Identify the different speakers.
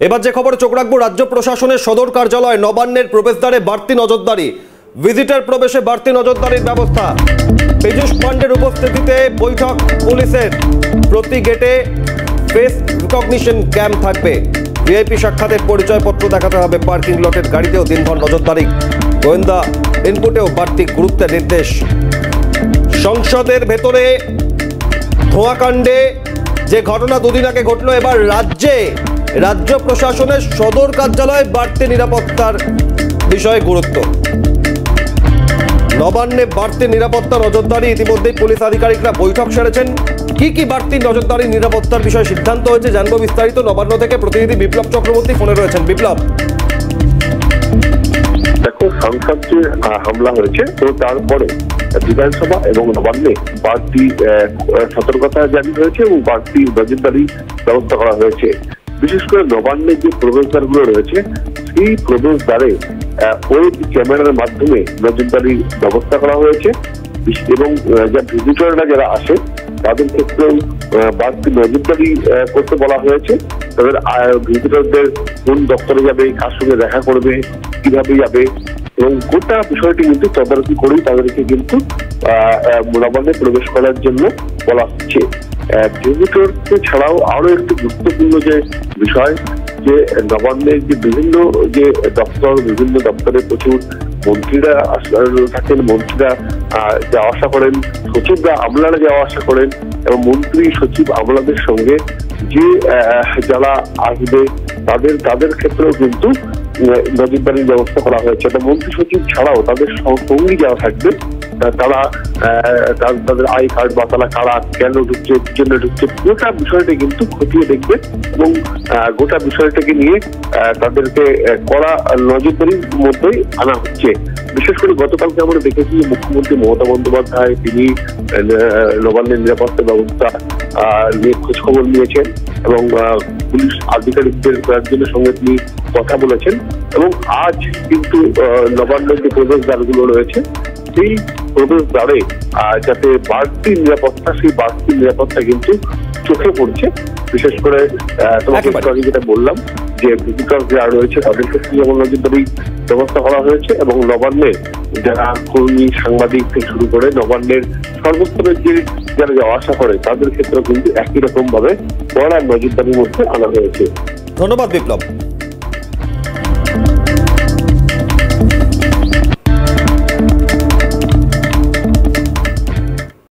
Speaker 1: এবার যে খবরে চোখ রাখবো, রাজ্য প্রশাসনের সদর কার্যালয় নবান্নের প্রবেশদ্বারে বাড়তি নজরদারি, ভিজিটর প্রবেশে বাড়তি নজরদারির ব্যবস্থা। পীযূষ পান্ডের উপস্থিতিতে বৈঠক পুলিশের, প্রতি গেটে ফেস রিকগনিশন ক্যাম্প থাকবে। ভিআইপি সাক্ষাতের পরিচয়পত্র দেখাতে হবে। পার্কিং লটের গাড়িতেও দিনভর নজরদারি, গোয়েন্দা ইনপুটেও বাড়তি গুরুত্বের নির্দেশ। সংসদের ভেতরে ধোঁয়াকাণ্ডে যে ঘটনা দুদিন আগে ঘটলো, এবার রাজ্য প্রশাসনের সদর কার্যালয়ে বাড়তি নিরাপত্তার বিষয়ে গুরুত্ব। নবান্নে বাড়তি নিরাপত্তা নজরদারি, ইতিমধ্যেই পুলিশ আধিকারিকরা বৈঠক সেরেছেন। কি বাড়তি নজরদারি নিরাপত্তার বিষয়ে সিদ্ধান্ত হয়েছে জানবো বিস্তারিত। নবান্ন থেকে প্রতিনিধি বিপ্লব চক্রবর্তী ফোনে রয়েছেন। বিপ্লব,
Speaker 2: দেখো, সংসদ যে হামলা হয়েছে তো তারপরে বিধানসভা এবং নবান্নে বাড়তি সতর্কতা জারি হয়েছে এবং বাড়তি নজরদারি ব্যবস্থা করা হয়েছে। বিশেষ করে নবান্নের যে প্রবেশদ্বারগুলো রয়েছে সেই প্রবেশদ্বারে ওয়েব ক্যামেরার মাধ্যমে নজরদারির ব্যবস্থা করা হয়েছে এবং যা ভিজিটররা যারা আসে তাদের ক্ষেত্রেও বাড়তি নজরদারি করতে বলা হয়েছে। তাদের ভিজিটরদের কোন দপ্তরে যাবে, কার সঙ্গে দেখা করবে, কিভাবে যাবে এবং গোটা বিষয়টি কিন্তু তদারকি করেই তাদেরকে কিন্তু নবান্নে প্রবেশ করার জন্য বলা হচ্ছে। ভিজিটরকে ছাড়াও আরো একটি গুরুত্বপূর্ণ যে বিষয়, যে নবান্নের যে বিভিন্ন দপ্তরে প্রচুর মন্ত্রীরা থাকেন, মন্ত্রীরা যাওয়া আসা করেন, সচিবরা আমলারা যাওয়া আসা করেন এবং মন্ত্রী সচিব আমলাদের সঙ্গে যে যারা আসবে তাদের ক্ষেত্রেও কিন্তু নজরদারির ব্যবস্থা করা হয়েছে। মন্ত্রী সচিব ছাড়াও তাদের সঙ্গী যারা থাকবে তারা তাদের আই কার্ড বা তারা কারা কেন ঢুকছে, জন্য ঢুকছে, গোটা বিষয়টা কিন্তু খতিয়ে দেখবে এবং গোটা বিষয়টাকে নিয়ে তাদেরকে কড়া নজরদারির মধ্যেই আনা হচ্ছে। বিশেষ করে গতকালকে আমরা দেখেছি মুখ্যমন্ত্রী মমতা বন্দ্যোপাধ্যায় তিনি নবান্নের নিরাপত্তা ব্যবস্থা নিয়ে খোঁজখবর নিয়েছেন এবং পুলিশ আধিকারিকদের কয়েকজনের সঙ্গে তিনি কথা বলেছেন এবং আজ কিন্তু নবান্নের যে প্রবেশদ্বারগুলো রয়েছে সেই প্রবেশদ্বারে যাতে বাড়তি নিরাপত্তা, সেই বাড়তি নিরাপত্তা কিন্তু চোখে পড়ছে। বিশেষ করে তোমাকে যেটা বললাম যে ভিজিটর যারা রয়েছে তাদের ক্ষেত্রে যেমন নজরদারি ব্যবস্থা করা হয়েছে এবং নবান্নের যারা কর্মী, সাংবাদিক থেকে শুরু করে নবান্নের সর্বস্তরের যে যারা যাওয়া আসা করে তাদের ক্ষেত্রেও কিন্তু একই রকম ভাবে বড় নজরদারির মধ্যে আনা হয়েছে।
Speaker 1: ধন্যবাদ বিপ্লব।